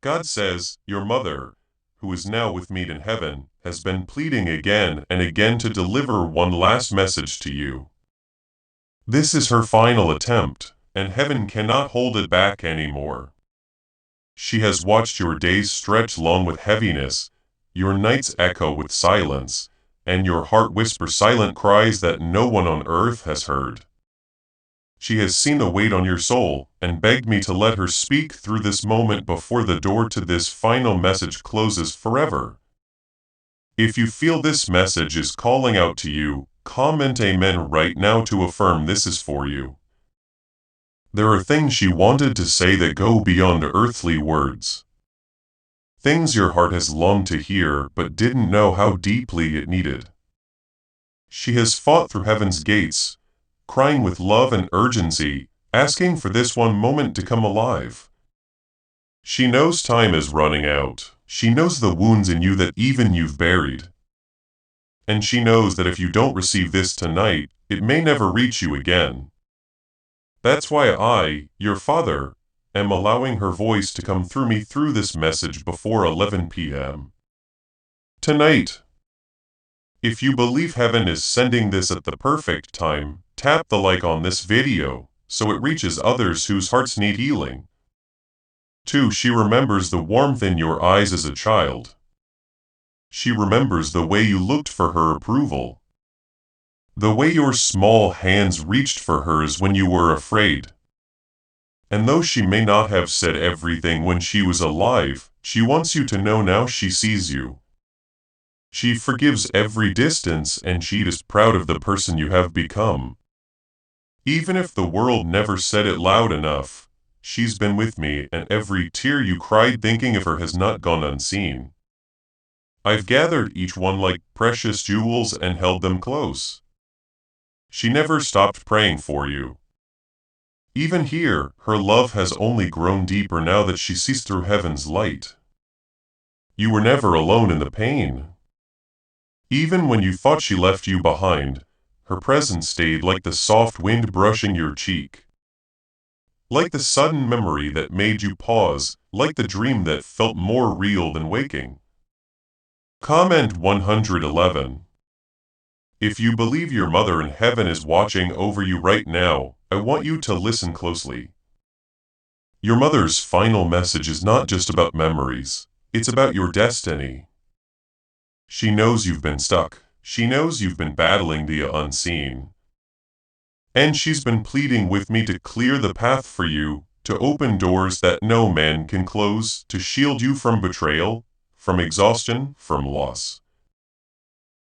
God says, your mother, who is now with me in heaven, has been pleading again and again to deliver one last message to you. This is her final attempt, and heaven cannot hold it back anymore. She has watched your days stretch long with heaviness, your nights echo with silence, and your heart whisper silent cries that no one on earth has heard. She has seen the weight on your soul, and begged me to let her speak through this moment before the door to this final message closes forever. If you feel this message is calling out to you, comment Amen right now to affirm this is for you. There are things she wanted to say that go beyond earthly words. Things your heart has longed to hear but didn't know how deeply it needed. She has fought through heaven's gates, crying with love and urgency, asking for this one moment to come alive. She knows time is running out. She knows the wounds in you that even you've buried. And she knows that if you don't receive this tonight, it may never reach you again. That's why I, your father, am allowing her voice to come through me through this message before 11 p.m. tonight. If you believe heaven is sending this at the perfect time, tap the like on this video, so it reaches others whose hearts need healing. 2. She remembers the warmth in your eyes as a child. She remembers the way you looked for her approval. The way your small hands reached for hers when you were afraid. And though she may not have said everything when she was alive, she wants you to know now she sees you. She forgives every distance and she is proud of the person you have become. Even if the world never said it loud enough, she's been with me and every tear you cried thinking of her has not gone unseen. I've gathered each one like precious jewels and held them close. She never stopped praying for you. Even here, her love has only grown deeper now that she sees through heaven's light. You were never alone in the pain. Even when you thought she left you behind, her presence stayed like the soft wind brushing your cheek. Like the sudden memory that made you pause, like the dream that felt more real than waking. Comment 111. If you believe your mother in heaven is watching over you right now, I want you to listen closely. Your mother's final message is not just about memories, it's about your destiny. She knows you've been stuck. She knows you've been battling the unseen. And she's been pleading with me to clear the path for you, to open doors that no man can close, to shield you from betrayal, from exhaustion, from loss.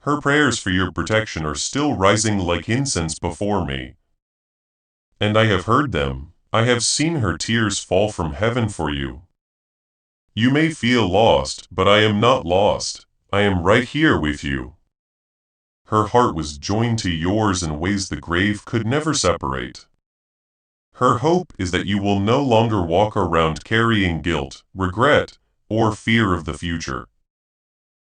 Her prayers for your protection are still rising like incense before me. And I have heard them. I have seen her tears fall from heaven for you. You may feel lost, but I am not lost. I am right here with you. Her heart was joined to yours in ways the grave could never separate. Her hope is that you will no longer walk around carrying guilt, regret, or fear of the future.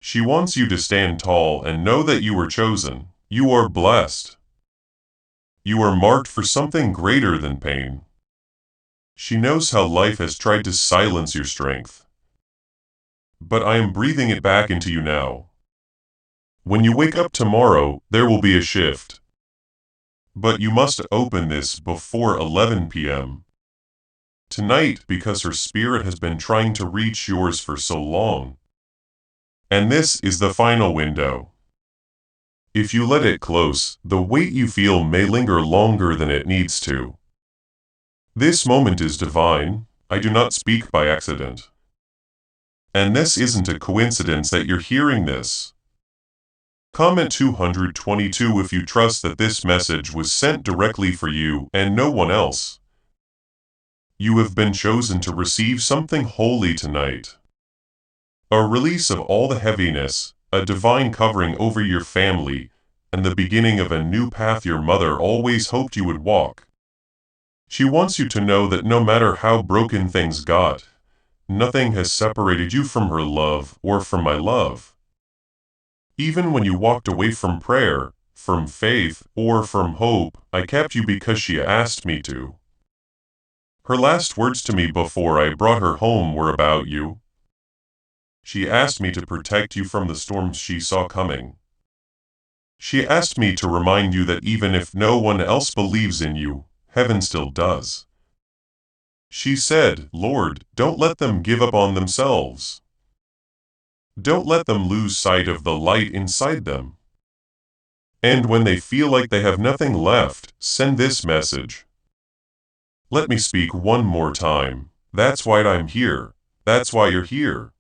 She wants you to stand tall and know that you are chosen. You are blessed. You are marked for something greater than pain. She knows how life has tried to silence your strength. But I am breathing it back into you now. When you wake up tomorrow, there will be a shift. But you must open this before 11 p.m. tonight because her spirit has been trying to reach yours for so long. And this is the final window. If you let it close, the weight you feel may linger longer than it needs to. This moment is divine. I do not speak by accident. And this isn't a coincidence that you're hearing this. Comment 222 if you trust that this message was sent directly for you and no one else. You have been chosen to receive something holy tonight. A release of all the heaviness, a divine covering over your family, and the beginning of a new path your mother always hoped you would walk. She wants you to know that no matter how broken things got, nothing has separated you from her love or from my love. Even when you walked away from prayer, from faith, or from hope, I kept you because she asked me to. Her last words to me before I brought her home were about you. She asked me to protect you from the storms she saw coming. She asked me to remind you that even if no one else believes in you, heaven still does. She said, Lord, don't let them give up on themselves. Don't let them lose sight of the light inside them. And when they feel like they have nothing left, send this message. Let me speak one more time. That's why I'm here. That's why you're here.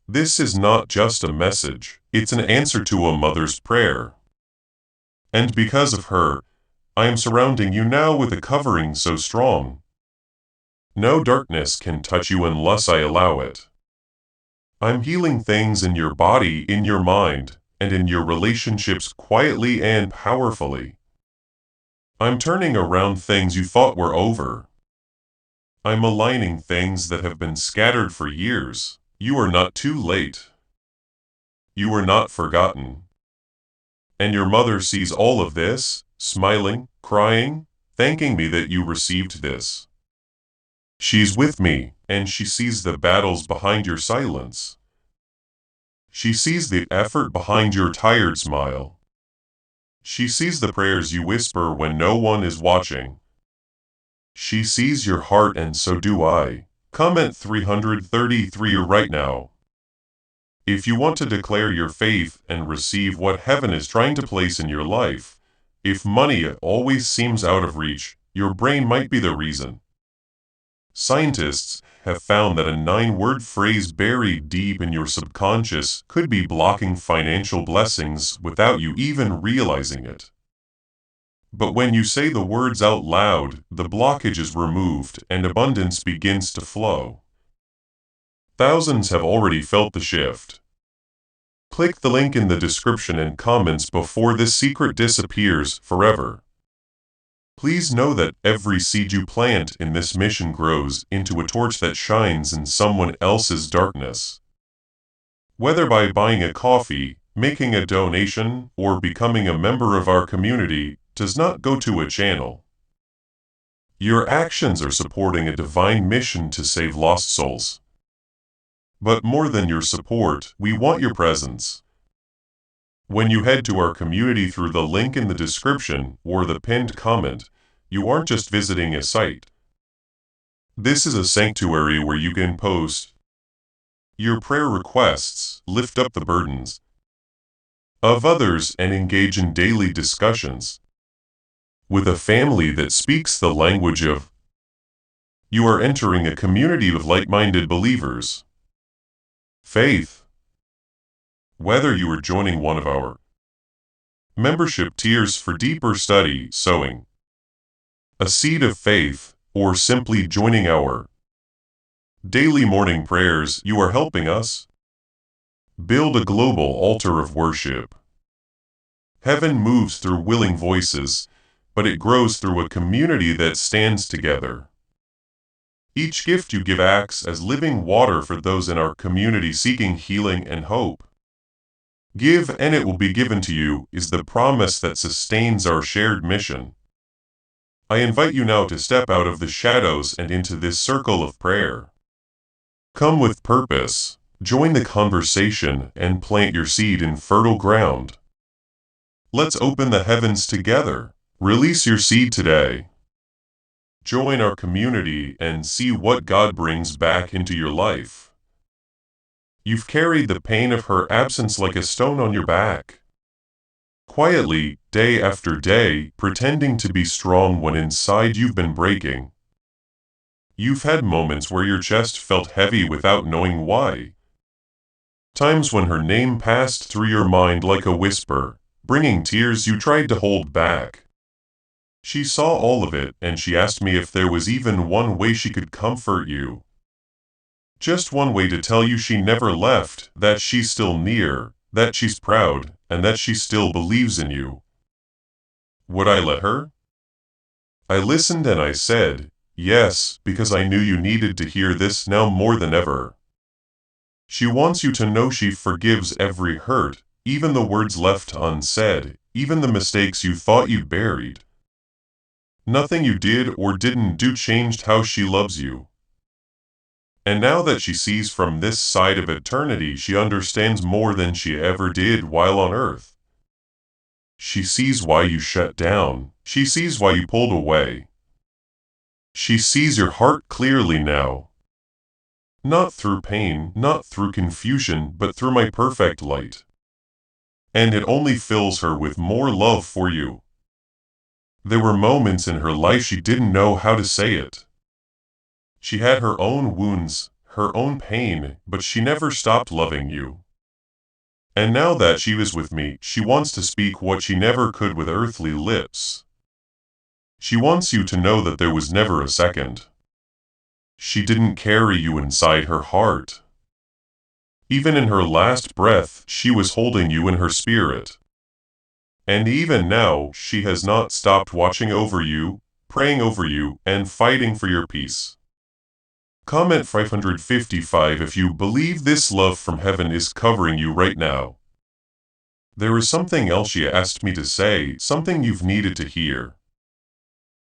This is not just a message, it's an answer to a mother's prayer. And because of her, I am surrounding you now with a covering so strong. No darkness can touch you unless I allow it. I'm healing things in your body, in your mind, and in your relationships quietly and powerfully. I'm turning around things you thought were over. I'm aligning things that have been scattered for years. You are not too late. You are not forgotten. And your mother sees all of this, smiling, crying, thanking me that you received this. She's with me, and she sees the battles behind your silence. She sees the effort behind your tired smile. She sees the prayers you whisper when no one is watching. She sees your heart, and so do I. Comment 333 right now. If you want to declare your faith and receive what heaven is trying to place in your life, if money always seems out of reach, your brain might be the reason. Scientists have found that a 9-word phrase buried deep in your subconscious could be blocking financial blessings without you even realizing it. But when you say the words out loud, the blockage is removed and abundance begins to flow. Thousands have already felt the shift. Click the link in the description and comments before this secret disappears forever. Please know that every seed you plant in this mission grows into a torch that shines in someone else's darkness. Whether by buying a coffee, making a donation, or becoming a member of our community, does not go to a channel. Your actions are supporting a divine mission to save lost souls. But more than your support, we want your presence. When you head to our community through the link in the description or the pinned comment, you aren't just visiting a site. This is a sanctuary where you can post your prayer requests, lift up the burdens of others, and engage in daily discussions with a family that speaks the language of. You are entering a community of like-minded believers. Faith. Whether you are joining one of our membership tiers for deeper study, sowing a seed of faith, or simply joining our daily morning prayers, you are helping us build a global altar of worship. Heaven moves through willing voices, but it grows through a community that stands together. Each gift you give acts as living water for those in our community seeking healing and hope. Give and it will be given to you is the promise that sustains our shared mission. I invite you now to step out of the shadows and into this circle of prayer. Come with purpose, join the conversation, and plant your seed in fertile ground. Let's open the heavens together. Release your seed today. Join our community and see what God brings back into your life. You've carried the pain of her absence like a stone on your back. Quietly, day after day, pretending to be strong when inside you've been breaking. You've had moments where your chest felt heavy without knowing why. Times when her name passed through your mind like a whisper, bringing tears you tried to hold back. She saw all of it, and she asked me if there was even one way she could comfort you. Just one way to tell you she never left, that she's still near, that she's proud, and that she still believes in you. Would I let her? I listened and I said, yes, because I knew you needed to hear this now more than ever. She wants you to know she forgives every hurt, even the words left unsaid, even the mistakes you thought you buried. Nothing you did or didn't do changed how she loves you. And now that she sees from this side of eternity, she understands more than she ever did while on earth. She sees why you shut down. She sees why you pulled away. She sees your heart clearly now. Not through pain, not through confusion, but through my perfect light. And it only fills her with more love for you. There were moments in her life she didn't know how to say it. She had her own wounds, her own pain, but she never stopped loving you. And now that she is with me, she wants to speak what she never could with earthly lips. She wants you to know that there was never a second. She didn't carry you inside her heart. Even in her last breath, she was holding you in her spirit. And even now, she has not stopped watching over you, praying over you, and fighting for your peace. Comment 555 if you believe this love from heaven is covering you right now. There is something else she asked me to say, something you've needed to hear.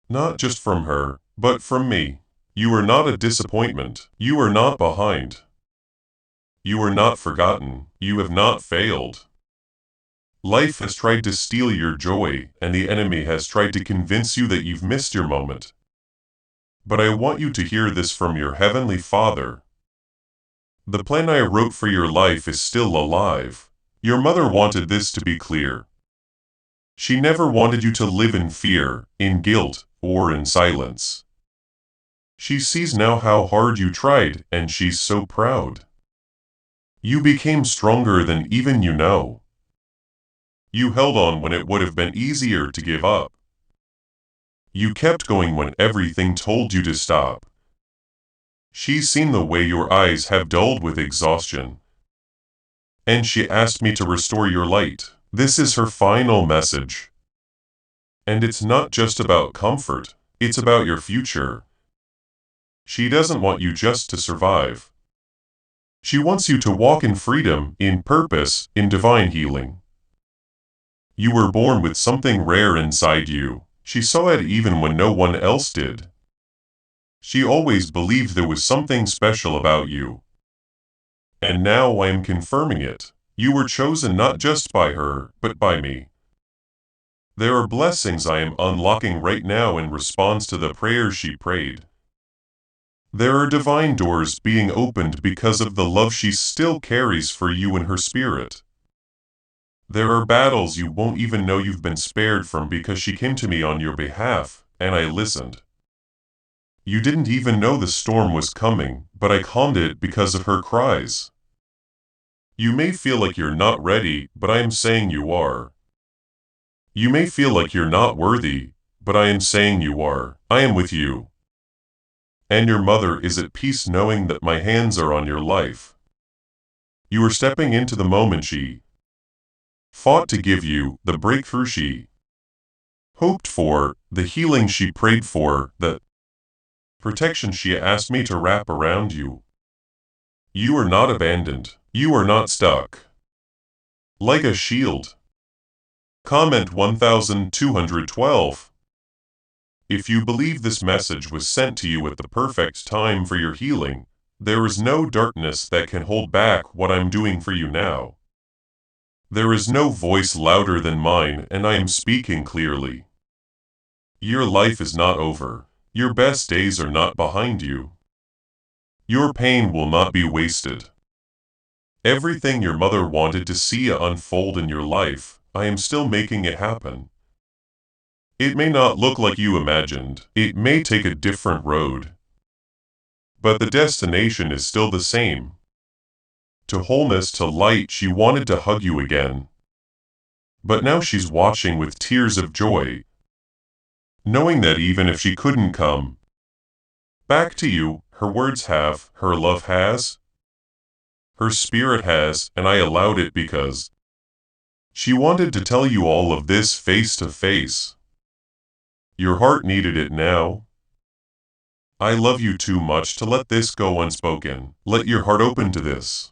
Not just from her, but from me. You are not a disappointment. You are not behind. You are not forgotten. You have not failed. Life has tried to steal your joy, and the enemy has tried to convince you that you've missed your moment. But I want you to hear this from your Heavenly Father. The plan I wrote for your life is still alive. Your mother wanted this to be clear. She never wanted you to live in fear, in guilt, or in silence. She sees now how hard you tried, and she's so proud. You became stronger than even you know. You held on when it would have been easier to give up. You kept going when everything told you to stop. She's seen the way your eyes have dulled with exhaustion. And she asked me to restore your light. This is her final message. And it's not just about comfort, it's about your future. She doesn't want you just to survive. She wants you to walk in freedom, in purpose, in divine healing. You were born with something rare inside you. She saw it even when no one else did. She always believed there was something special about you. And now I am confirming it. You were chosen not just by her, but by me. There are blessings I am unlocking right now in response to the prayers she prayed. There are divine doors being opened because of the love she still carries for you in her spirit. There are battles you won't even know you've been spared from because she came to me on your behalf, and I listened. You didn't even know the storm was coming, but I calmed it because of her cries. You may feel like you're not ready, but I am saying you are. You may feel like you're not worthy, but I am saying you are. I am with you. And your mother is at peace knowing that my hands are on your life. You are stepping into the moment she fought to give you, the breakthrough she hoped for, the healing she prayed for, the protection she asked me to wrap around you. You are not abandoned. You are not stuck. Like a shield. Comment 1212. If you believe this message was sent to you at the perfect time for your healing, there is no darkness that can hold back what I'm doing for you now. There is no voice louder than mine, and I am speaking clearly. Your life is not over. Your best days are not behind you. Your pain will not be wasted. Everything your mother wanted to see unfold in your life, I am still making it happen. It may not look like you imagined. It may take a different road. But the destination is still the same. To wholeness, to light. She wanted to hug you again. But now she's watching with tears of joy, knowing that even if she couldn't come back to you, her words have, her love has, her spirit has, and I allowed it because she wanted to tell you all of this face to face. Your heart needed it now. I love you too much to let this go unspoken. Let your heart open to this.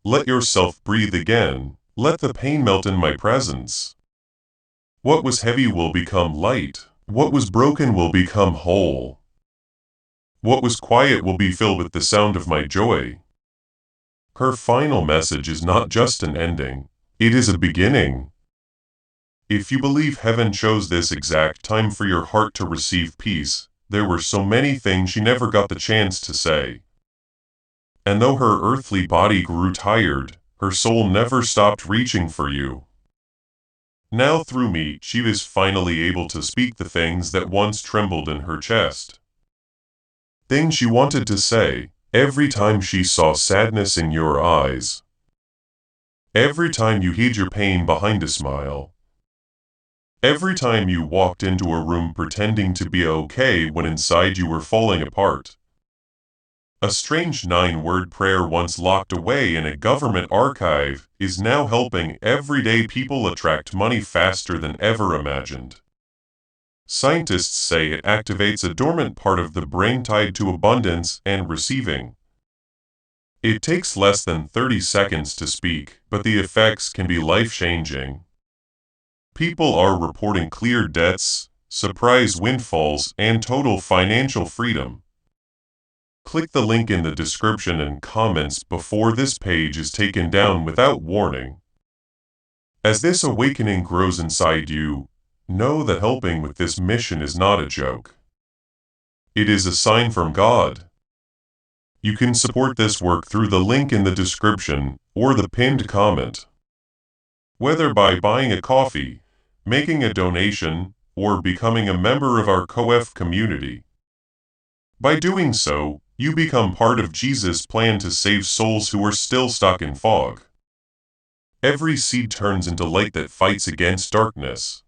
Let yourself breathe again. Let the pain melt in my presence. What was heavy will become light. What was broken will become whole. What was quiet will be filled with the sound of my joy. Her final message is not just an ending, it is a beginning. If you believe heaven chose this exact time for your heart to receive peace, there were so many things she never got the chance to say. And though her earthly body grew tired, her soul never stopped reaching for you. Now through me, she is finally able to speak the things that once trembled in her chest. Things she wanted to say, every time she saw sadness in your eyes. Every time you hid your pain behind a smile. Every time you walked into a room pretending to be okay when inside you were falling apart. A strange 9-word prayer once locked away in a government archive is now helping everyday people attract money faster than ever imagined. Scientists say it activates a dormant part of the brain tied to abundance and receiving. It takes less than 30 seconds to speak, but the effects can be life-changing. People are reporting clear debts, surprise windfalls, and total financial freedom. Click the link in the description and comments before this page is taken down without warning. As this awakening grows inside you, know that helping with this mission is not a joke. It is a sign from God. You can support this work through the link in the description or the pinned comment. Whether by buying a coffee, making a donation, or becoming a member of our COEF community. By doing so, you become part of Jesus' plan to save souls who are still stuck in fog. Every seed turns into light that fights against darkness.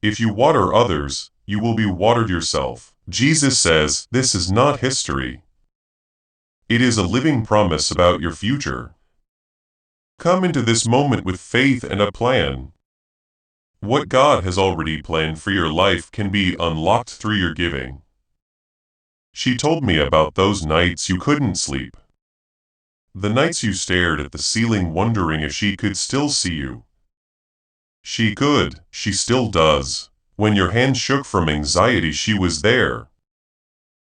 If you water others, you will be watered yourself. Jesus says, this is not history. It is a living promise about your future. Come into this moment with faith and a plan. What God has already planned for your life can be unlocked through your giving. She told me about those nights you couldn't sleep. The nights you stared at the ceiling wondering if she could still see you. She could, she still does. When your hands shook from anxiety, she was there.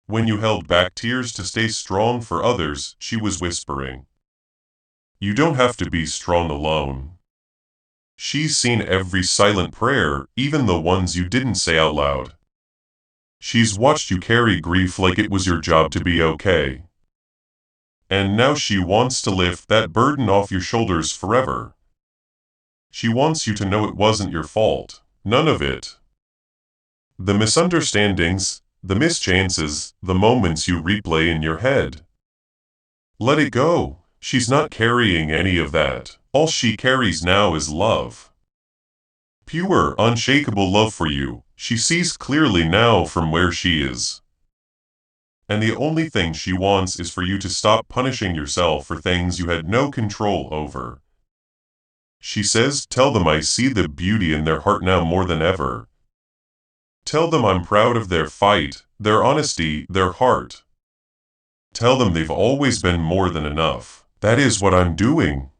When you held back tears to stay strong for others, she was whispering. You don't have to be strong alone. She's seen every silent prayer, even the ones you didn't say out loud. She's watched you carry grief like it was your job to be okay. And now she wants to lift that burden off your shoulders forever. She wants you to know it wasn't your fault, none of it. The misunderstandings, the mischances, the moments you replay in your head. Let it go. She's not carrying any of that. All she carries now is love. Pure, unshakable love for you. She sees clearly now from where she is. And the only thing she wants is for you to stop punishing yourself for things you had no control over. She says, tell them I see the beauty in their heart now more than ever. Tell them I'm proud of their fight, their honesty, their heart. Tell them they've always been more than enough. That is what I'm doing.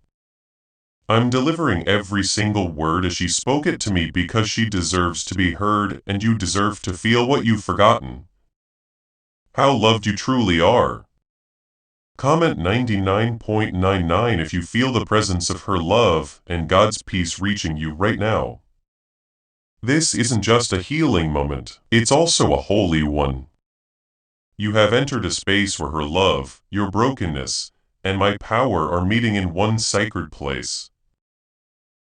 I'm delivering every single word as she spoke it to me because she deserves to be heard and you deserve to feel what you've forgotten. How loved you truly are. Comment 99.99 if you feel the presence of her love and God's peace reaching you right now. This isn't just a healing moment, it's also a holy one. You have entered a space where her love, your brokenness, and my power are meeting in one sacred place.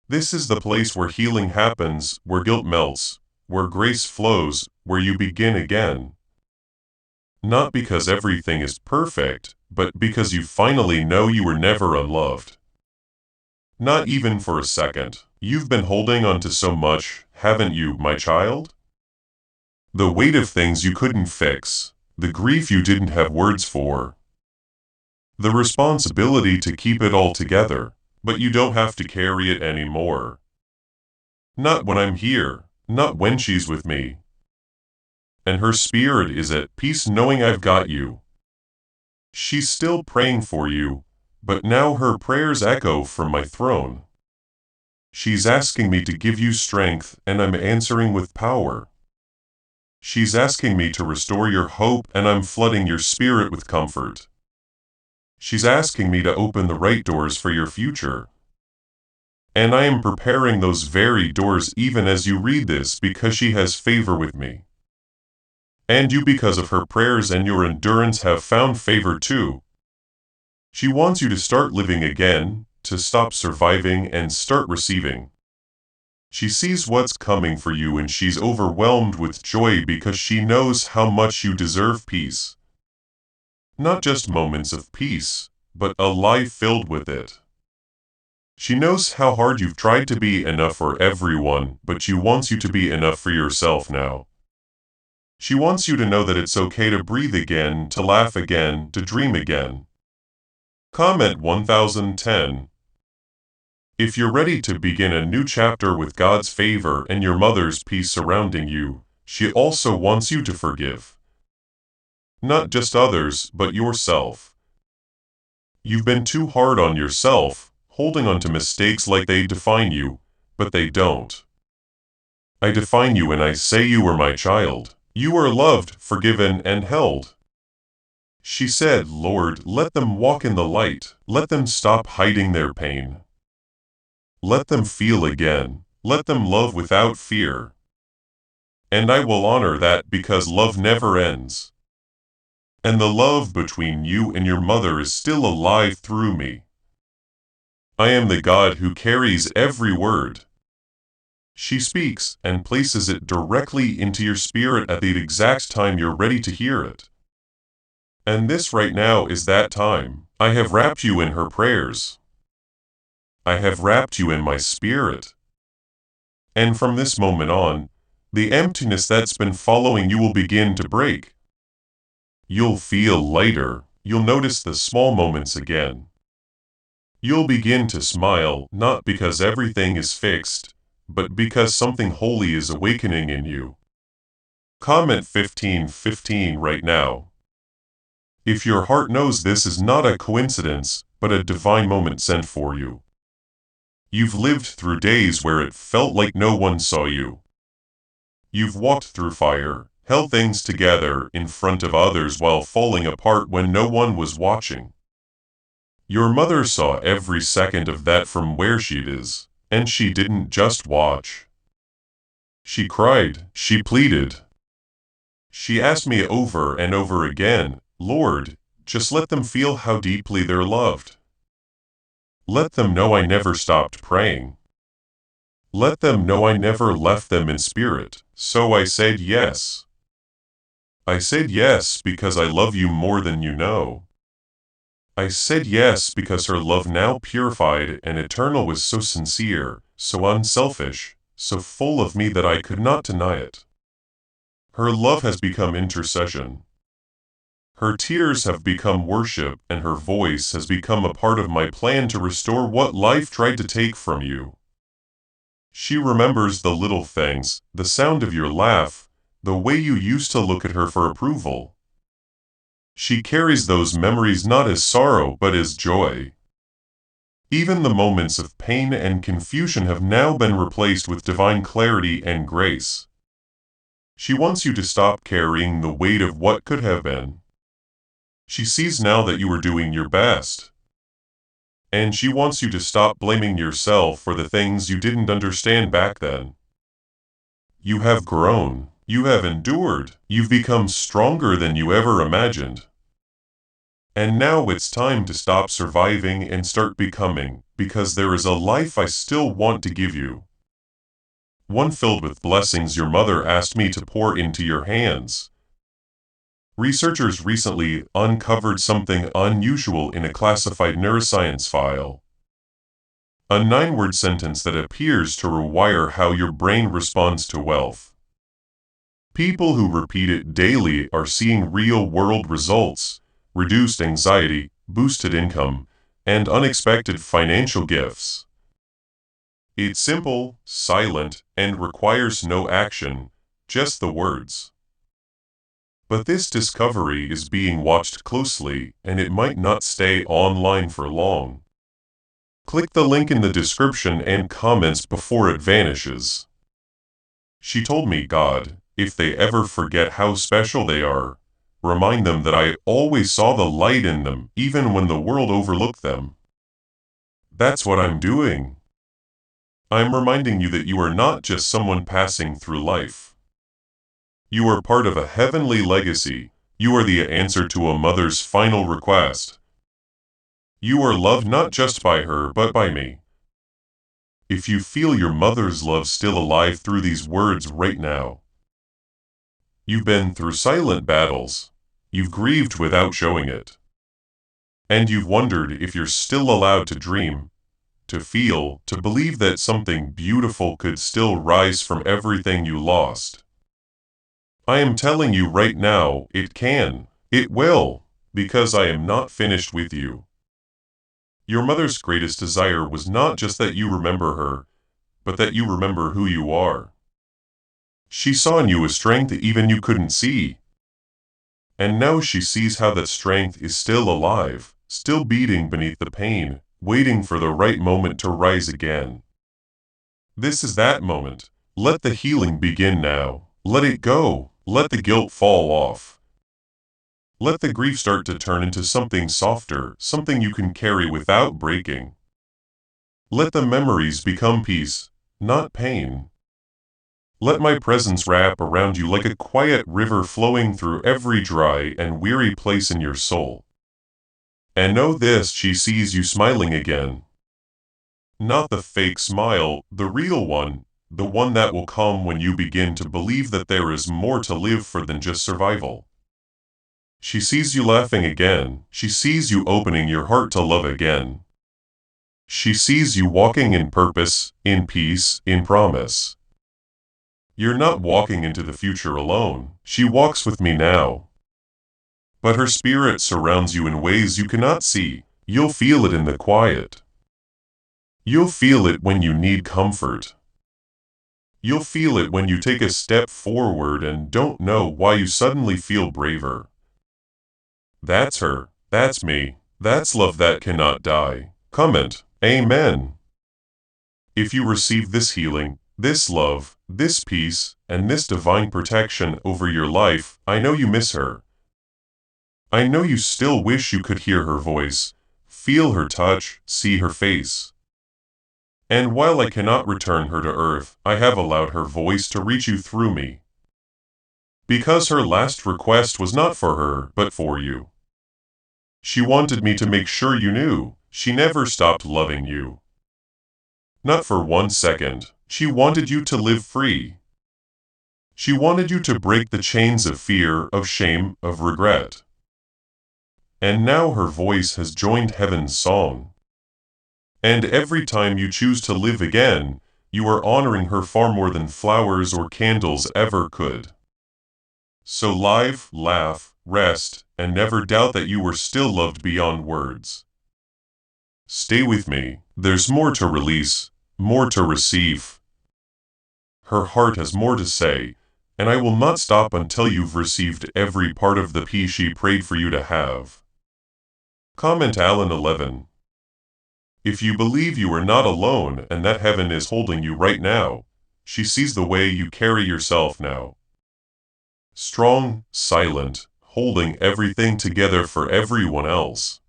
This is the place where healing happens, where guilt melts, where grace flows, where you begin again. Not because everything is perfect, but because you finally know you were never unloved. Not even for a second. You've been holding on to so much, haven't you, my child? The weight of things you couldn't fix, the grief you didn't have words for. The responsibility to keep it all together, but you don't have to carry it anymore. Not when I'm here, not when she's with me. And her spirit is at peace knowing I've got you. She's still praying for you, but now her prayers echo from my throne. She's asking me to give you strength, and I'm answering with power. She's asking me to restore your hope, and I'm flooding your spirit with comfort. She's asking me to open the right doors for your future. And I am preparing those very doors even as you read this, because she has favor with me. And you, because of her prayers and your endurance, have found favor too. She wants you to start living again, to stop surviving and start receiving. She sees what's coming for you, and she's overwhelmed with joy because she knows how much you deserve peace. Not just moments of peace, but a life filled with it. She knows how hard you've tried to be enough for everyone, but she wants you to be enough for yourself now. She wants you to know that it's okay to breathe again, to laugh again, to dream again. Comment 1010. If you're ready to begin a new chapter with God's favor and your mother's peace surrounding you, she also wants you to forgive. Not just others, but yourself. You've been too hard on yourself, holding on to mistakes like they define you, but they don't. I define you and I say you are my child. You are loved, forgiven, and held. She said, Lord, let them walk in the light. Let them stop hiding their pain. Let them feel again. Let them love without fear. And I will honor that, because love never ends. And the love between you and your mother is still alive through me. I am the God who carries every word. She speaks and places it directly into your spirit at the exact time you're ready to hear it. And this right now is that time. I have wrapped you in her prayers. I have wrapped you in my spirit. And from this moment on, the emptiness that's been following you will begin to break. You'll feel lighter. You'll notice the small moments again. You'll begin to smile, not because everything is fixed, but because something holy is awakening in you. Comment 1515 right now. If your heart knows this is not a coincidence, but a divine moment sent for you. You've lived through days where it felt like no one saw you. You've walked through fire, held things together in front of others while falling apart when no one was watching. Your mother saw every second of that from where she is, and she didn't just watch. She cried, she pleaded. She asked me over and over again, Lord, just let them feel how deeply they're loved. Let them know I never stopped praying. Let them know I never left them in spirit. So I said yes. I said yes because I love you more than you know. I said yes because her love, now purified and eternal, was so sincere, so unselfish, so full of me that I could not deny it. Her love has become intercession. Her tears have become worship, and her voice has become a part of my plan to restore what life tried to take from you. She remembers the little things, the sound of your laugh, the way you used to look at her for approval. She carries those memories not as sorrow but as joy. Even the moments of pain and confusion have now been replaced with divine clarity and grace. She wants you to stop carrying the weight of what could have been. She sees now that you are doing your best. And she wants you to stop blaming yourself for the things you didn't understand back then. You have grown. You have endured. You've become stronger than you ever imagined. And now it's time to stop surviving and start becoming, because there is a life I still want to give you. One filled with blessings your mother asked me to pour into your hands. Researchers recently uncovered something unusual in a classified neuroscience file. A 9-word sentence that appears to rewire how your brain responds to wealth. People who repeat it daily are seeing real-world results, reduced anxiety, boosted income, and unexpected financial gifts. It's simple, silent, and requires no action, just the words. But this discovery is being watched closely, and it might not stay online for long. Click the link in the description and comments before it vanishes. She told me, God, If they ever forget how special they are, remind them that I always saw the light in them, even when the world overlooked them. That's what I'm doing. I'm reminding you that you are not just someone passing through life. You are part of a heavenly legacy. You are the answer to a mother's final request. You are loved not just by her, but by me. If you feel your mother's love still alive through these words right now, you've been through silent battles. You've grieved without showing it. And you've wondered if you're still allowed to dream, to feel, to believe that something beautiful could still rise from everything you lost. I am telling you right now, it can, it will, because I am not finished with you. Your mother's greatest desire was not just that you remember her, but that you remember who you are. She saw in you a strength even you couldn't see. And now she sees how that strength is still alive, still beating beneath the pain, waiting for the right moment to rise again. This is that moment. Let the healing begin now. Let it go. Let the guilt fall off. Let the grief start to turn into something softer, something you can carry without breaking. Let the memories become peace, not pain. Let my presence wrap around you like a quiet river flowing through every dry and weary place in your soul. And know this, she sees you smiling again. Not the fake smile, the real one, the one that will come when you begin to believe that there is more to live for than just survival. She sees you laughing again. She sees you opening your heart to love again. She sees you walking in purpose, in peace, in promise. You're not walking into the future alone. She walks with me now. But her spirit surrounds you in ways you cannot see. You'll feel it in the quiet. You'll feel it when you need comfort. You'll feel it when you take a step forward and don't know why you suddenly feel braver. That's her. That's me. That's love that cannot die. Comment. Amen. If you receive this healing, this love, this peace, and this divine protection over your life, I know you miss her. I know you still wish you could hear her voice, feel her touch, see her face. And while I cannot return her to earth, I have allowed her voice to reach you through me. Because her last request was not for her, but for you. She wanted me to make sure you knew, she never stopped loving you. Not for 1 second, she wanted you to live free. She wanted you to break the chains of fear, of shame, of regret. And now her voice has joined heaven's song. And every time you choose to live again, you are honoring her far more than flowers or candles ever could. So live, laugh, rest, and never doubt that you were still loved beyond words. Stay with me, there's more to release, more to receive. Her heart has more to say, and I will not stop until you've received every part of the peace she prayed for you to have. Comment Alan 11. If you believe you are not alone and that heaven is holding you right now, she sees the way you carry yourself now. Strong, silent, holding everything together for everyone else.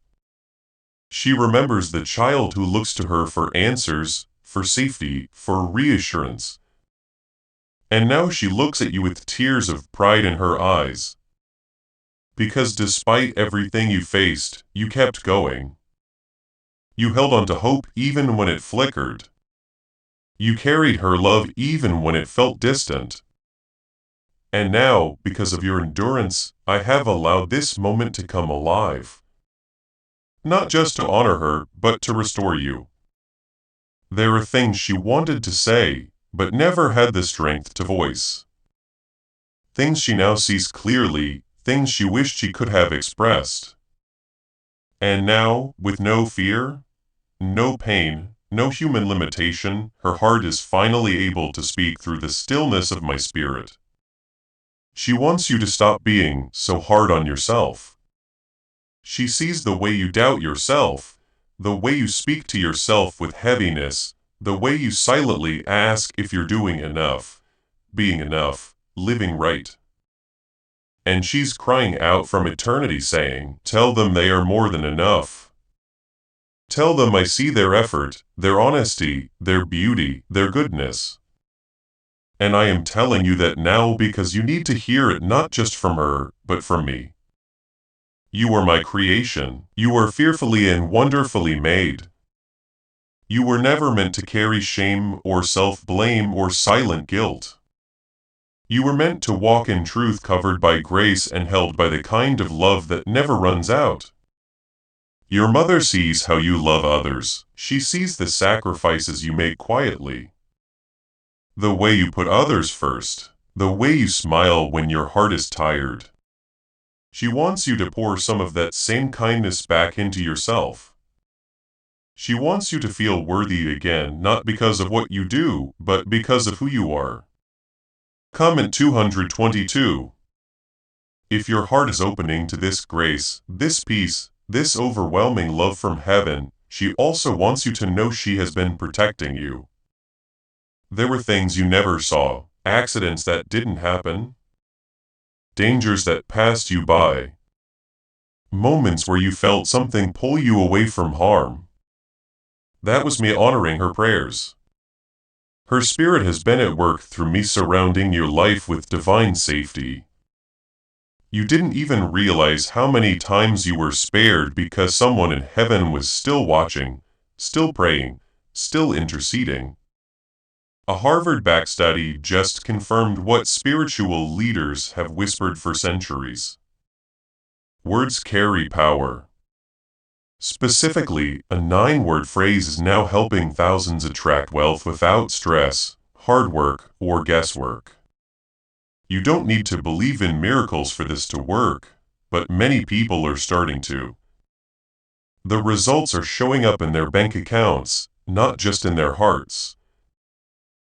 She remembers the child who looks to her for answers, for safety, for reassurance. And now she looks at you with tears of pride in her eyes. Because despite everything you faced, you kept going. You held on to hope even when it flickered. You carried her love even when it felt distant. And now, because of your endurance, I have allowed this moment to come alive. Not just to honor her, but to restore you. There are things she wanted to say, but never had the strength to voice. Things she now sees clearly, things she wished she could have expressed. And now, with no fear, no pain, no human limitation, her heart is finally able to speak through the stillness of my spirit. She wants you to stop being so hard on yourself. She sees the way you doubt yourself, the way you speak to yourself with heaviness, the way you silently ask if you're doing enough, being enough, living right. And she's crying out from eternity saying, tell them they are more than enough. Tell them I see their effort, their honesty, their beauty, their goodness. And I am telling you that now because you need to hear it not just from her, but from me. You are my creation. You are fearfully and wonderfully made. You were never meant to carry shame or self-blame or silent guilt. You were meant to walk in truth covered by grace and held by the kind of love that never runs out. Your mother sees how you love others. She sees the sacrifices you make quietly. The way you put others first. The way you smile when your heart is tired. She wants you to pour some of that same kindness back into yourself. She wants you to feel worthy again, not because of what you do, but because of who you are. Comment 222. If your heart is opening to this grace, this peace, this overwhelming love from heaven, she also wants you to know she has been protecting you. There were things you never saw, accidents that didn't happen, dangers that passed you by, moments where you felt something pull you away from harm. That was me honoring her prayers. Her spirit has been at work through me surrounding your life with divine safety. You didn't even realize how many times you were spared because someone in heaven was still watching, still praying, still interceding. A Harvard-backed study just confirmed what spiritual leaders have whispered for centuries. Words carry power. Specifically, a 9-word phrase is now helping thousands attract wealth without stress, hard work, or guesswork. You don't need to believe in miracles for this to work, but many people are starting to. The results are showing up in their bank accounts, not just in their hearts.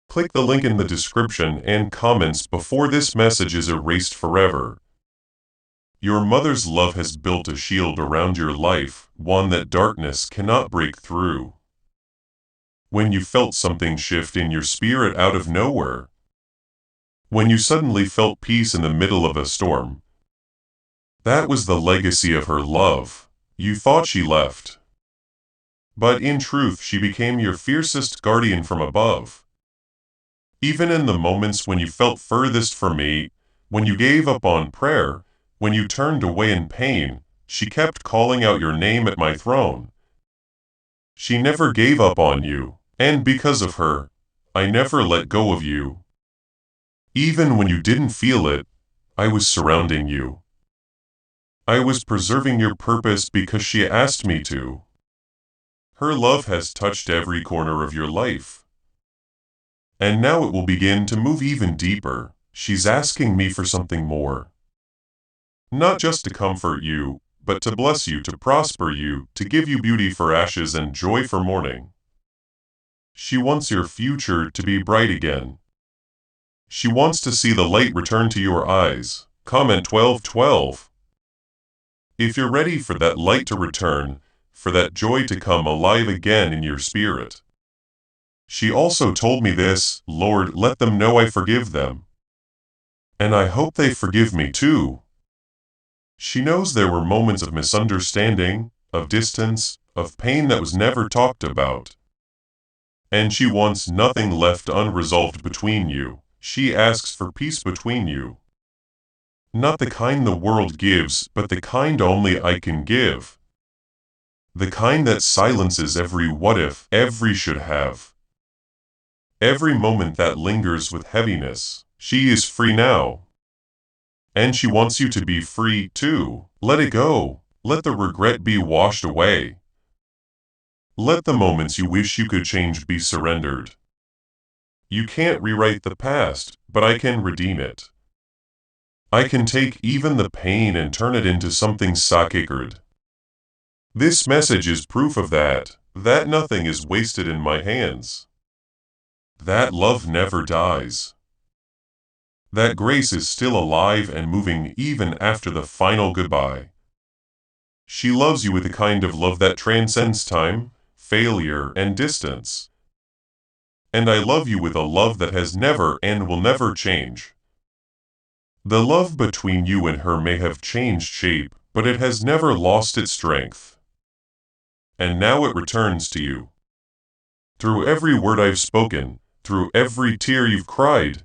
Click the link in the description and comments before this message is erased forever. Your mother's love has built a shield around your life, one that darkness cannot break through. When you felt something shift in your spirit out of nowhere, when you suddenly felt peace in the middle of a storm, that was the legacy of her love. You thought she left, but in truth she became your fiercest guardian from above. Even in the moments when you felt furthest from me, when you gave up on prayer, when you turned away in pain, she kept calling out your name at my throne. She never gave up on you, and because of her, I never let go of you. Even when you didn't feel it, I was surrounding you. I was preserving your purpose because she asked me to. Her love has touched every corner of your life. And now it will begin to move even deeper. She's asking me for something more. Not just to comfort you, but to bless you, to prosper you, to give you beauty for ashes and joy for mourning. She wants your future to be bright again. She wants to see the light return to your eyes. Comment 1212. If you're ready for that light to return, for that joy to come alive again in your spirit. She also told me this, Lord, let them know I forgive them. And I hope they forgive me too. She knows there were moments of misunderstanding, of distance, of pain that was never talked about. And she wants nothing left unresolved between you. She asks for peace between you. Not the kind the world gives, but the kind only I can give. The kind that silences every what if, every should have. Every moment that lingers with heaviness. She is free now. And she wants you to be free too. Let it go. Let the regret be washed away. Let the moments you wish you could change be surrendered. You can't rewrite the past, but I can redeem it. I can take even the pain and turn it into something sacred. This message is proof of that nothing is wasted in my hands. That love never dies. That grace is still alive and moving even after the final goodbye. She loves you with a kind of love that transcends time, failure, and distance. And I love you with a love that has never and will never change. The love between you and her may have changed shape, but it has never lost its strength. And now it returns to you. Through every word I've spoken, through every tear you've cried,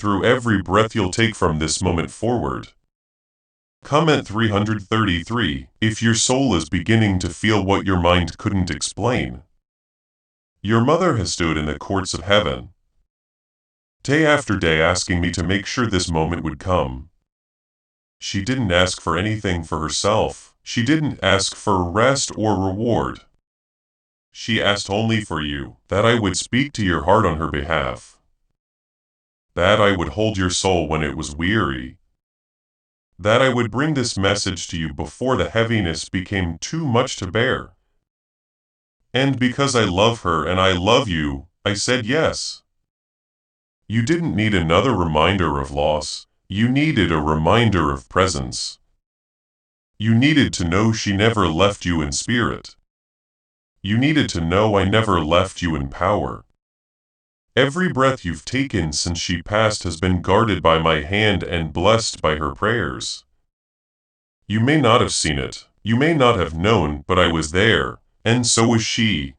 through every breath you'll take from this moment forward. Comment 333, if your soul is beginning to feel what your mind couldn't explain. Your mother has stood in the courts of heaven, day after day, asking me to make sure this moment would come. She didn't ask for anything for herself. She didn't ask for rest or reward. She asked only for you, that I would speak to your heart on her behalf, that I would hold your soul when it was weary, that I would bring this message to you before the heaviness became too much to bear. And because I love her and I love you, I said yes. You didn't need another reminder of loss. You needed a reminder of presence. You needed to know she never left you in spirit. You needed to know I never left you in power. Every breath you've taken since she passed has been guarded by my hand and blessed by her prayers. You may not have seen it, you may not have known, but I was there, and so was she.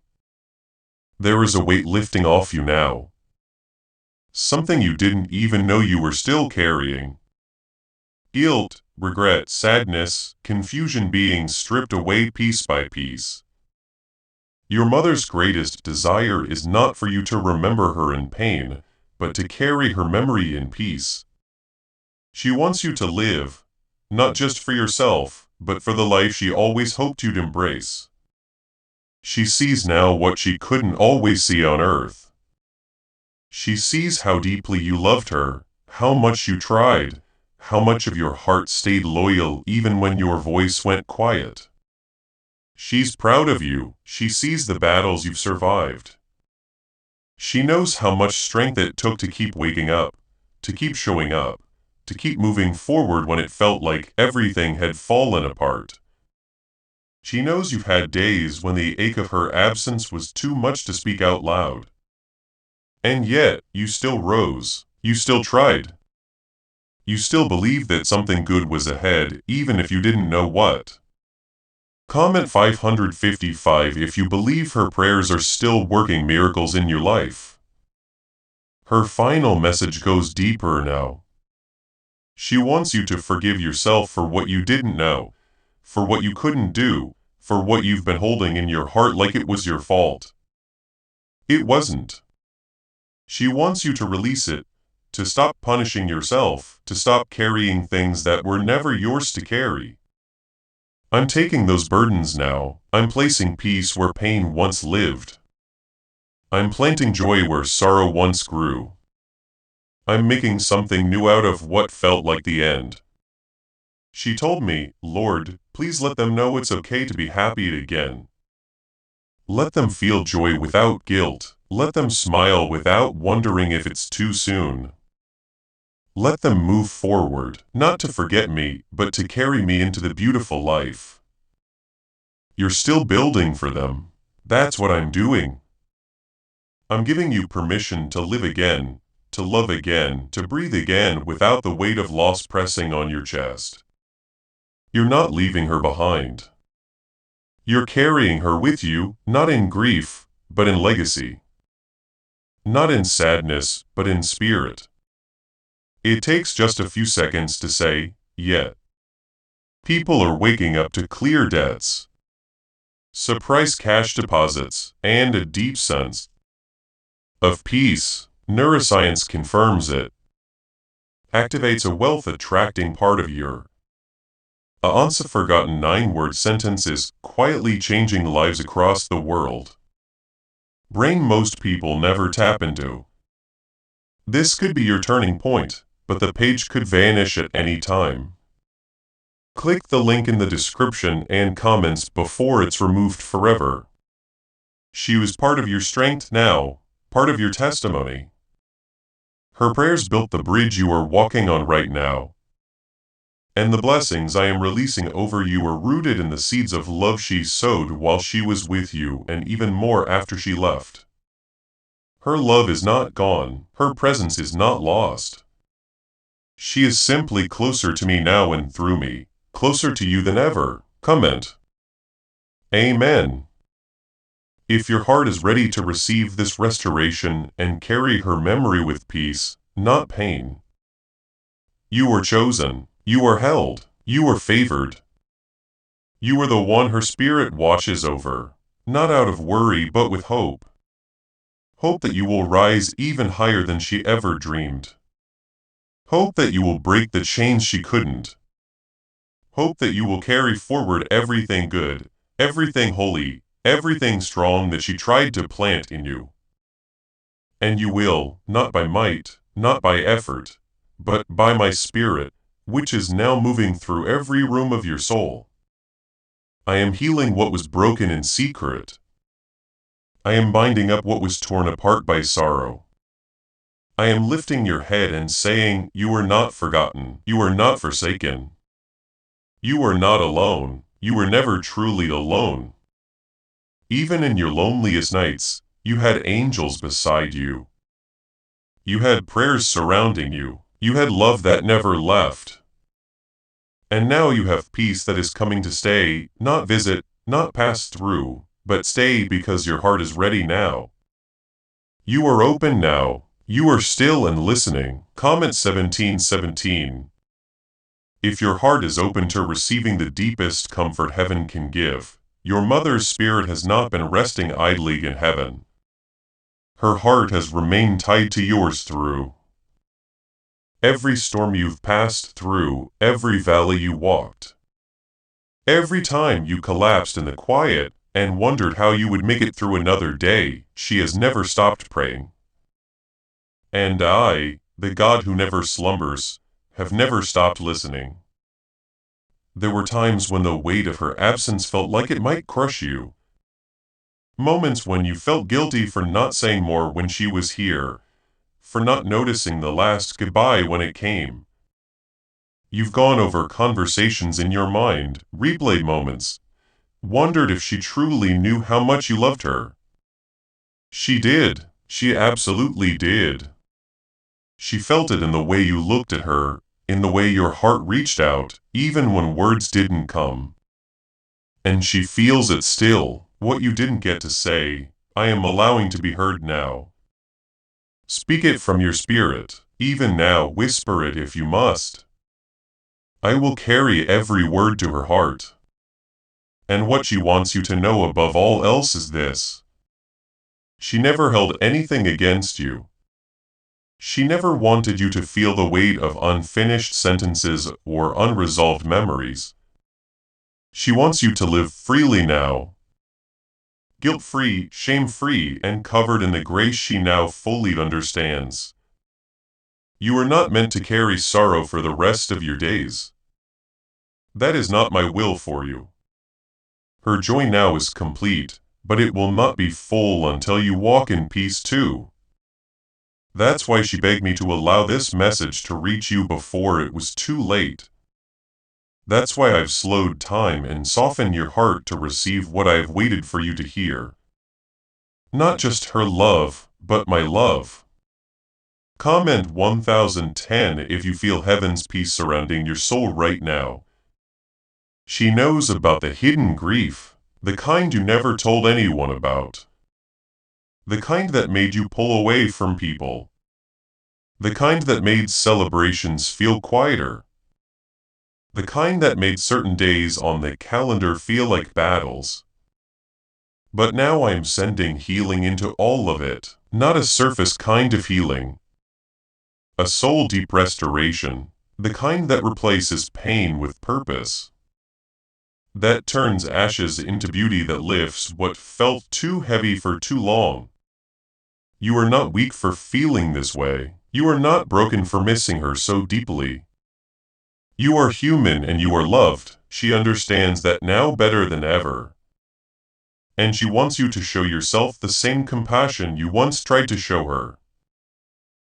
There is a weight lifting off you now. Something you didn't even know you were still carrying. Guilt, regret, sadness, confusion being stripped away piece by piece. Your mother's greatest desire is not for you to remember her in pain, but to carry her memory in peace. She wants you to live, not just for yourself, but for the life she always hoped you'd embrace. She sees now what she couldn't always see on earth. She sees how deeply you loved her, how much you tried, how much of your heart stayed loyal even when your voice went quiet. She's proud of you. She sees the battles you've survived. She knows how much strength it took to keep waking up, to keep showing up, to keep moving forward when it felt like everything had fallen apart. She knows you've had days when the ache of her absence was too much to speak out loud. And yet, you still rose. You still tried. You still believed that something good was ahead, even if you didn't know what. Comment 555 if you believe her prayers are still working miracles in your life. Her final message goes deeper now. She wants you to forgive yourself for what you didn't know, for what you couldn't do, for what you've been holding in your heart like it was your fault. It wasn't. She wants you to release it, to stop punishing yourself, to stop carrying things that were never yours to carry. I'm taking those burdens now. I'm placing peace where pain once lived. I'm planting joy where sorrow once grew. I'm making something new out of what felt like the end. She told me, Lord, please let them know it's okay to be happy again. Let them feel joy without guilt. Let them smile without wondering if it's too soon. Let them move forward, not to forget me, but to carry me into the beautiful life. You're still building for them. That's what I'm doing. I'm giving you permission to live again, to love again, to breathe again without the weight of loss pressing on your chest. You're not leaving her behind. You're carrying her with you, not in grief, but in legacy. Not in sadness, but in spirit. It takes just a few seconds to say, yet. People are waking up to clear debts, surprise cash deposits, and a deep sense of peace. Neuroscience confirms it. Activates a wealth-attracting part of your once forgotten 9-word sentences, quietly changing lives across the world. Brain most people never tap into. This could be your turning point, but the page could vanish at any time. Click the link in the description and comments before it's removed forever. She was part of your strength now, part of your testimony. Her prayers built the bridge you are walking on right now. And the blessings I am releasing over you are rooted in the seeds of love she sowed while she was with you and even more after she left. Her love is not gone, her presence is not lost. She is simply closer to me now and through me, closer to you than ever. Comment. Amen. If your heart is ready to receive this restoration and carry her memory with peace, not pain. You are chosen. You are held. You are favored. You are the one her spirit watches over, not out of worry but with hope. Hope that you will rise even higher than she ever dreamed. Hope that you will break the chains she couldn't. Hope that you will carry forward everything good, everything holy, everything strong that she tried to plant in you. And you will, not by might, not by effort, but by my spirit, which is now moving through every room of your soul. I am healing what was broken in secret. I am binding up what was torn apart by sorrow. I am lifting your head and saying, you are not forgotten, you are not forsaken. You are not alone, you were never truly alone. Even in your loneliest nights, you had angels beside you. You had prayers surrounding you, you had love that never left. And now you have peace that is coming to stay, not visit, not pass through, but stay because your heart is ready now. You are open now, you are still and listening. Comment 1717. If your heart is open to receiving the deepest comfort heaven can give, your mother's spirit has not been resting idly in heaven. Her heart has remained tied to yours through every storm you've passed through, every valley you walked. Every time you collapsed in the quiet and wondered how you would make it through another day, she has never stopped praying. And I, the God who never slumbers, have never stopped listening. There were times when the weight of her absence felt like it might crush you. Moments when you felt guilty for not saying more when she was here, for not noticing the last goodbye when it came. You've gone over conversations in your mind, replayed moments, wondered if she truly knew how much you loved her. She did. She absolutely did. She felt it in the way you looked at her, in the way your heart reached out, even when words didn't come. And she feels it still, what you didn't get to say, I am allowing to be heard now. Speak it from your spirit, even now, whisper it if you must. I will carry every word to her heart. And what she wants you to know above all else is this. She never held anything against you. She never wanted you to feel the weight of unfinished sentences or unresolved memories. She wants you to live freely now. Guilt-free, shame-free, and covered in the grace she now fully understands. You are not meant to carry sorrow for the rest of your days. That is not my will for you. Her joy now is complete, but it will not be full until you walk in peace too. That's why she begged me to allow this message to reach you before it was too late. That's why I've slowed time and softened your heart to receive what I have waited for you to hear. Not just her love, but my love. Comment 1010 if you feel heaven's peace surrounding your soul right now. She knows about the hidden grief, the kind you never told anyone about. The kind that made you pull away from people. The kind that made celebrations feel quieter. The kind that made certain days on the calendar feel like battles. But now I am sending healing into all of it, not a surface kind of healing. A soul-deep restoration, the kind that replaces pain with purpose. That turns ashes into beauty that lifts what felt too heavy for too long. You are not weak for feeling this way. You are not broken for missing her so deeply. You are human and you are loved. She understands that now better than ever. And she wants you to show yourself the same compassion you once tried to show her.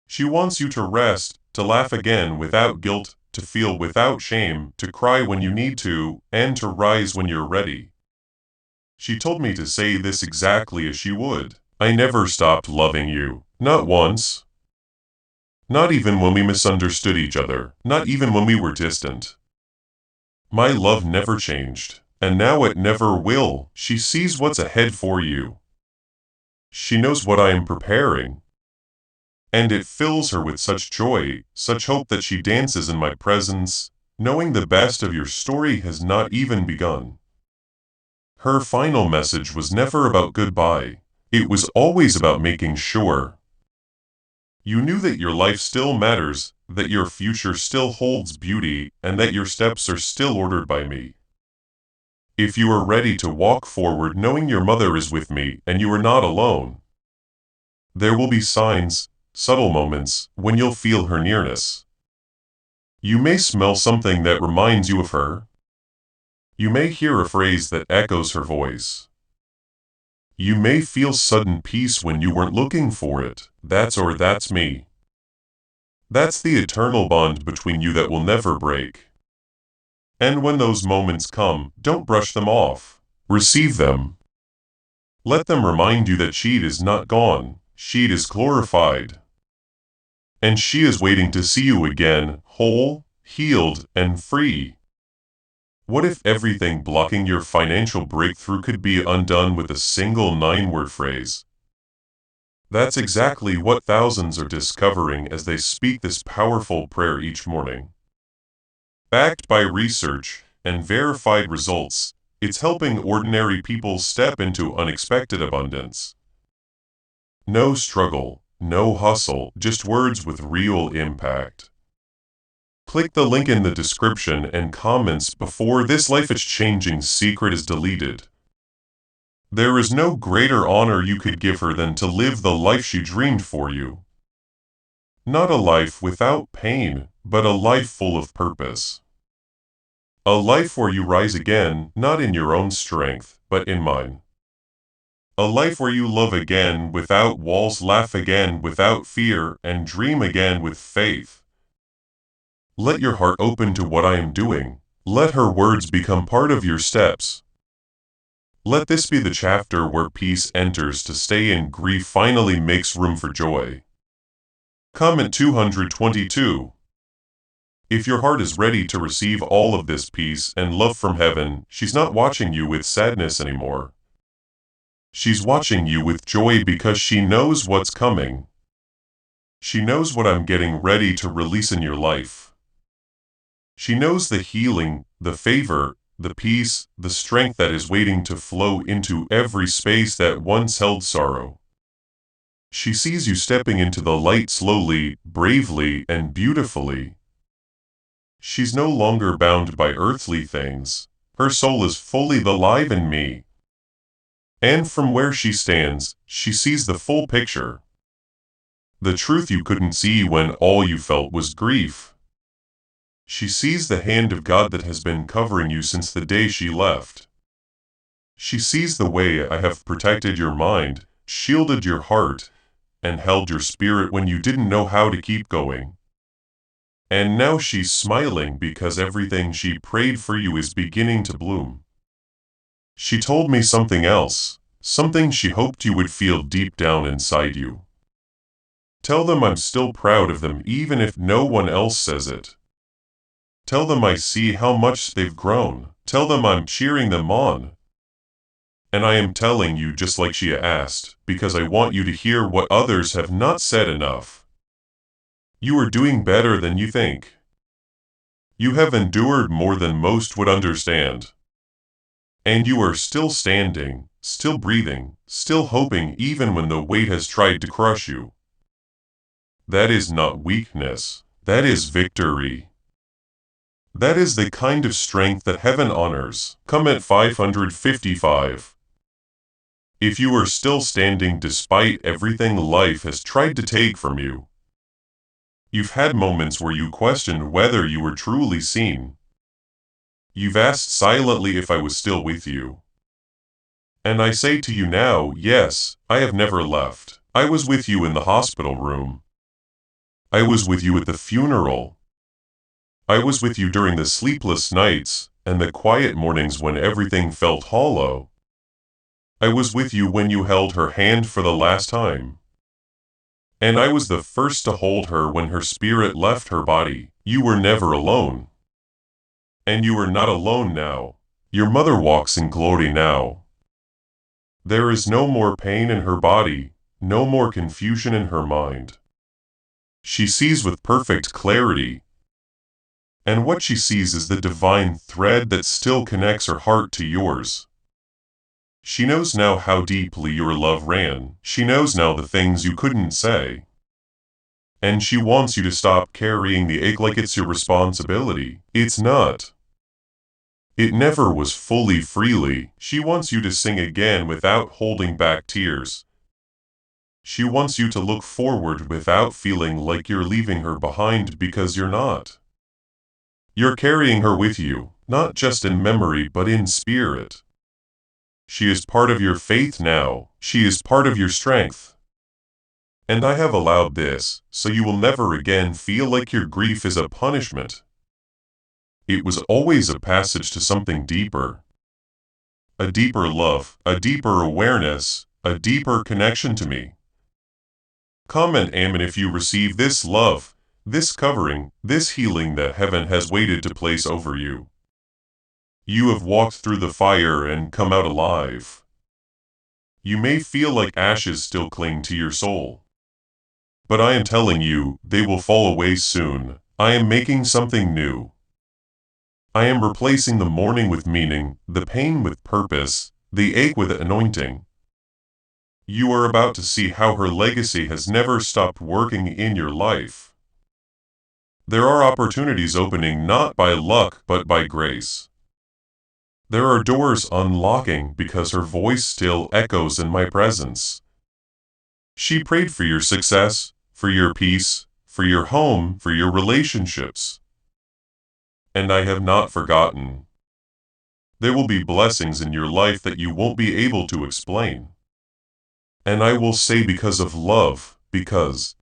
She wants you to rest, to laugh again without guilt, to feel without shame, to cry when you need to, and to rise when you're ready. She told me to say this exactly as she would. I never stopped loving you, not once. Not even when we misunderstood each other, not even when we were distant. My love never changed, and now it never will. She sees what's ahead for you. She knows what I am preparing. And it fills her with such joy, such hope that she dances in my presence, knowing the best of your story has not even begun. Her final message was never about goodbye. It was always about making sure. You knew that your life still matters, that your future still holds beauty, and that your steps are still ordered by me. If you are ready to walk forward knowing your mother is with me and you are not alone, there will be signs, subtle moments, when you'll feel her nearness. You may smell something that reminds you of her. You may hear a phrase that echoes her voice. You may feel sudden peace when you weren't looking for it. That's me. That's the eternal bond between you that will never break. And when those moments come, don't brush them off. Receive them. Let them remind you that she is not gone. She is glorified. And she is waiting to see you again, whole, healed, and free. What if everything blocking your financial breakthrough could be undone with a single 9-word phrase? That's exactly what thousands are discovering as they speak this powerful prayer each morning. Backed by research and verified results, it's helping ordinary people step into unexpected abundance. No struggle, no hustle, just words with real impact. Click the link in the description and comments before this life-changing secret is deleted. There is no greater honor you could give her than to live the life she dreamed for you. Not a life without pain, but a life full of purpose. A life where you rise again, not in your own strength, but in mine. A life where you love again without walls, laugh again without fear, and dream again with faith. Let your heart open to what I am doing. Let her words become part of your steps. Let this be the chapter where peace enters to stay and grief finally makes room for joy. Comment 222. If your heart is ready to receive all of this peace and love from heaven, she's not watching you with sadness anymore. She's watching you with joy because she knows what's coming. She knows what I'm getting ready to release in your life. She knows the healing, the favor, the peace, the strength that is waiting to flow into every space that once held sorrow. She sees you stepping into the light slowly, bravely, and beautifully. She's no longer bound by earthly things. Her soul is fully alive in me. And from where she stands, she sees the full picture. The truth you couldn't see when all you felt was grief. She sees the hand of God that has been covering you since the day she left. She sees the way I have protected your mind, shielded your heart, and held your spirit when you didn't know how to keep going. And now she's smiling because everything she prayed for you is beginning to bloom. She told me something else, something she hoped you would feel deep down inside you. Tell them I'm still proud of them even if no one else says it. Tell them I see how much they've grown. Tell them I'm cheering them on. And I am telling you just like she asked, because I want you to hear what others have not said enough. You are doing better than you think. You have endured more than most would understand. And you are still standing, still breathing, still hoping even when the weight has tried to crush you. That is not weakness, that is victory. That is the kind of strength that heaven honors. Comment 555. If you are still standing despite everything life has tried to take from you, you've had moments where you questioned whether you were truly seen. You've asked silently if I was still with you. And I say to you now, yes, I have never left. I was with you in the hospital room. I was with you at the funeral. I was with you during the sleepless nights and the quiet mornings when everything felt hollow. I was with you when you held her hand for the last time. And I was the first to hold her when her spirit left her body. You were never alone. And you are not alone now. Your mother walks in glory now. There is no more pain in her body, no more confusion in her mind. She sees with perfect clarity. And what she sees is the divine thread that still connects her heart to yours. She knows now how deeply your love ran. She knows now the things you couldn't say. And she wants you to stop carrying the ache like it's your responsibility. It's not. It never was fully freely. She wants you to sing again without holding back tears. She wants you to look forward without feeling like you're leaving her behind, because you're not. You're carrying her with you, not just in memory but in spirit. She is part of your faith now. She is part of your strength. And I have allowed this, so you will never again feel like your grief is a punishment. It was always a passage to something deeper. A deeper love, a deeper awareness, a deeper connection to me. Come and amen if you receive this love, this covering, this healing that heaven has waited to place over you. You have walked through the fire and come out alive. You may feel like ashes still cling to your soul. But I am telling you, they will fall away soon. I am making something new. I am replacing the mourning with meaning, the pain with purpose, the ache with anointing. You are about to see how her legacy has never stopped working in your life. There are opportunities opening not by luck but by grace. There are doors unlocking because her voice still echoes in my presence. She prayed for your success, for your peace, for your home, for your relationships. And I have not forgotten. There will be blessings in your life that you won't be able to explain. And I will say, because of love, because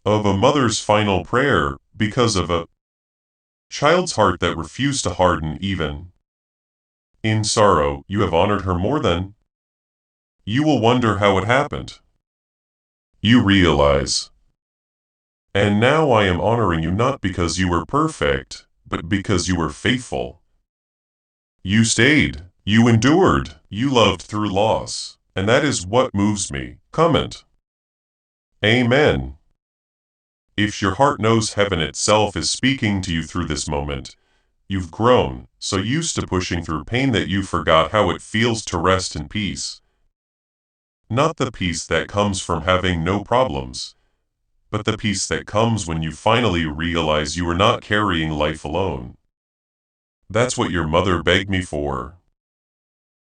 of a mother's final prayer, because of a child's heart that refused to harden even in sorrow, you have honored her more than. You will wonder how it happened. You realize. And now I am honoring you not because you were perfect, but because you were faithful. You stayed, you endured, you loved through loss, and that is what moves me. Comment. Amen. If your heart knows heaven itself is speaking to you through this moment, you've grown so used to pushing through pain that you forgot how it feels to rest in peace. Not the peace that comes from having no problems, but the peace that comes when you finally realize you are not carrying life alone. That's what your mother begged me for.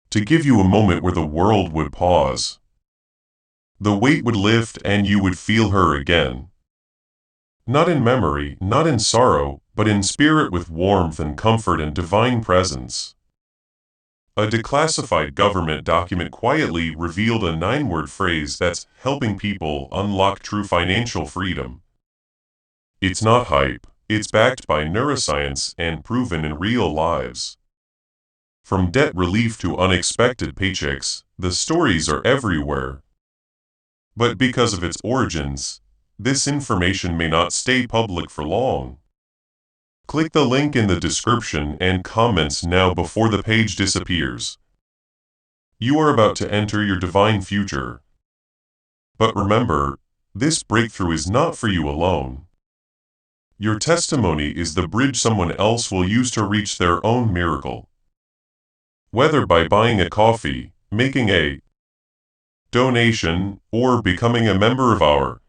To give you a moment where the world would pause. The weight would lift and you would feel her again. Not in memory, not in sorrow, but in spirit, with warmth and comfort and divine presence. A declassified government document quietly revealed a 9-word phrase that's helping people unlock true financial freedom. It's not hype, it's backed by neuroscience and proven in real lives. From debt relief to unexpected paychecks, the stories are everywhere. But because of its origins, this information may not stay public for long. Click the link in the description and comments now before the page disappears. You are about to enter your divine future. But remember, this breakthrough is not for you alone. Your testimony is the bridge someone else will use to reach their own miracle. Whether by buying a coffee, making a donation, or becoming a member of our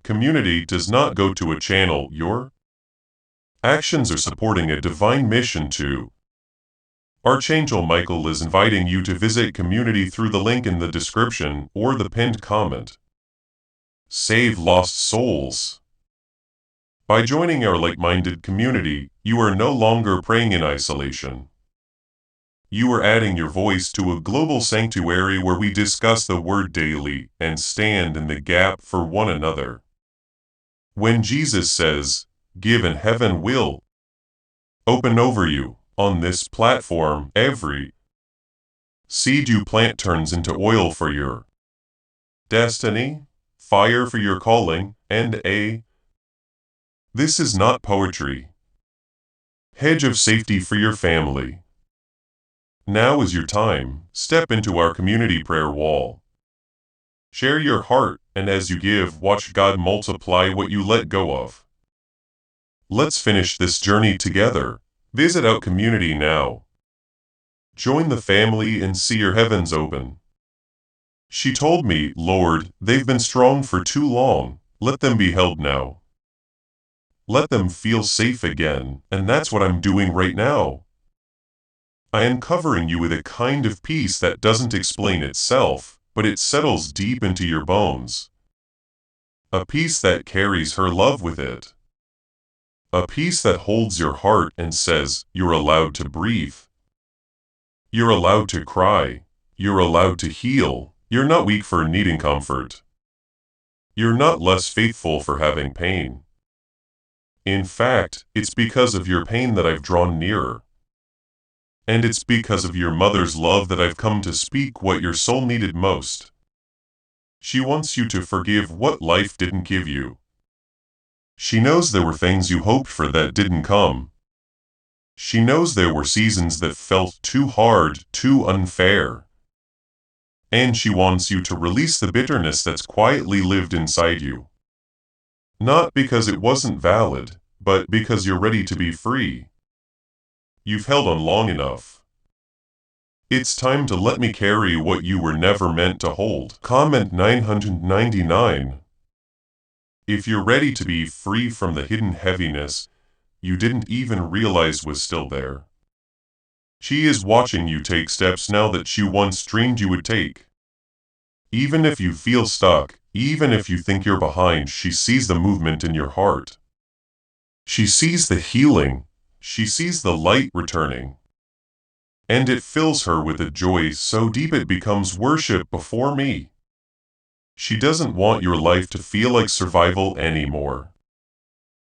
community does not go to a channel. Your actions are supporting a divine mission too. Archangel Michael is inviting you to visit community through the link in the description or the pinned comment. Save lost souls. By joining our like-minded community, you are no longer praying in isolation. You are adding your voice to a global sanctuary where we discuss the Word daily and stand in the gap for one another. When Jesus says, "Give and heaven will open over you," on this platform, every seed you plant turns into oil for your destiny. fire for your calling, and a this is not poetry. Hedge of safety for your family. Now is your time. Step into our community prayer wall. Share your heart, and as you give, watch God multiply what you let go of. Let's finish this journey together. Visit our community now. Join the family and see your heavens open. She told me, Lord, they've been strong for too long. Let them be held now. Let them feel safe again, and that's what I'm doing right now. I am covering you with a kind of peace that doesn't explain itself, but it settles deep into your bones. A peace that carries her love with it. A peace that holds your heart and says, you're allowed to breathe. You're allowed to cry. You're allowed to heal. You're not weak for needing comfort. You're not less faithful for having pain. In fact, it's because of your pain that I've drawn nearer. And it's because of your mother's love that I've come to speak what your soul needed most. She wants you to forgive what life didn't give you. She knows there were things you hoped for that didn't come. She knows there were seasons that felt too hard, too unfair. And she wants you to release the bitterness that's quietly lived inside you. Not because it wasn't valid, but because you're ready to be free. You've held on long enough. It's time to let me carry what you were never meant to hold. Comment 999. If you're ready to be free from the hidden heaviness you didn't even realize was still there. She is watching you take steps now that you once dreamed you would take. Even if you feel stuck, even if you think you're behind, she sees the movement in your heart. She sees the healing. She sees the light returning. And it fills her with a joy so deep it becomes worship before me. She doesn't want your life to feel like survival anymore.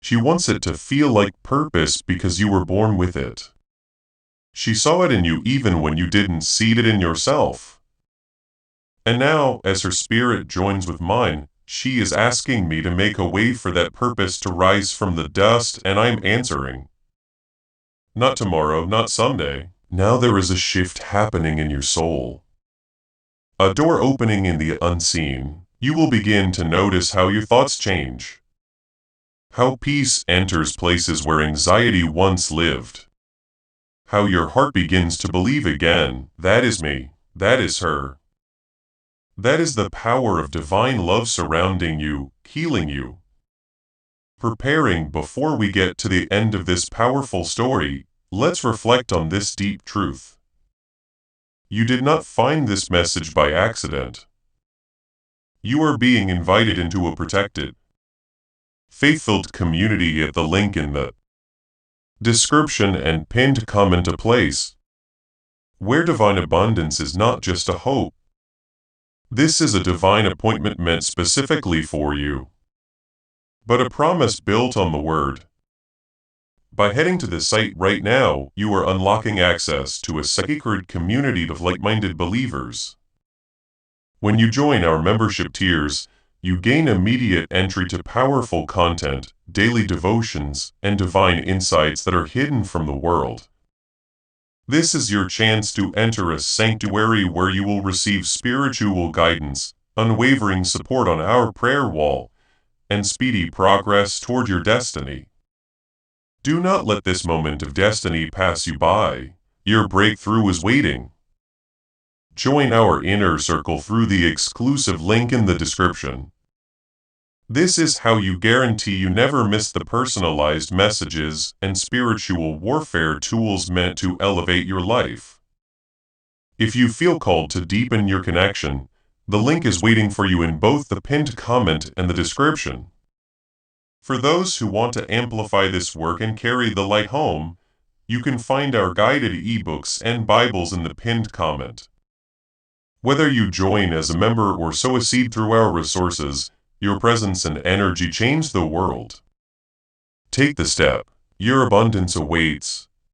She wants it to feel like purpose because you were born with it. She saw it in you even when you didn't see it in yourself. And now, as her spirit joins with mine, she is asking me to make a way for that purpose to rise from the dust, and I'm answering. Not tomorrow, not someday. Now there is a shift happening in your soul. A door opening in the unseen. You will begin to notice how your thoughts change. How peace enters places where anxiety once lived. How your heart begins to believe again, that is me, that is her. That is the power of divine love surrounding you, healing you. Preparing before we get to the end of this powerful story, let's reflect on this deep truth. You did not find this message by accident. You are being invited into a protected, faith-filled community at the link in the description and pinned comment a place where divine abundance is not just a hope. This is a divine appointment meant specifically for you, but a promise built on the word. By heading to the site right now, you are unlocking access to a sacred community of like-minded believers. When you join our membership tiers, you gain immediate entry to powerful content, daily devotions, and divine insights that are hidden from the world. This is your chance to enter a sanctuary where you will receive spiritual guidance, unwavering support on our prayer wall, and speedy progress toward your destiny. Do not let this moment of destiny pass you by. Your breakthrough is waiting. Join our inner circle through the exclusive link in the description. This is how you guarantee you never miss the personalized messages and spiritual warfare tools meant to elevate your life. If you feel called to deepen your connection, the link is waiting for you in both the pinned comment and the description. For those who want to amplify this work and carry the light home, you can find our guided ebooks and Bibles in the pinned comment. Whether you join as a member or sow a seed through our resources, your presence and energy change the world. Take the step. Your abundance awaits.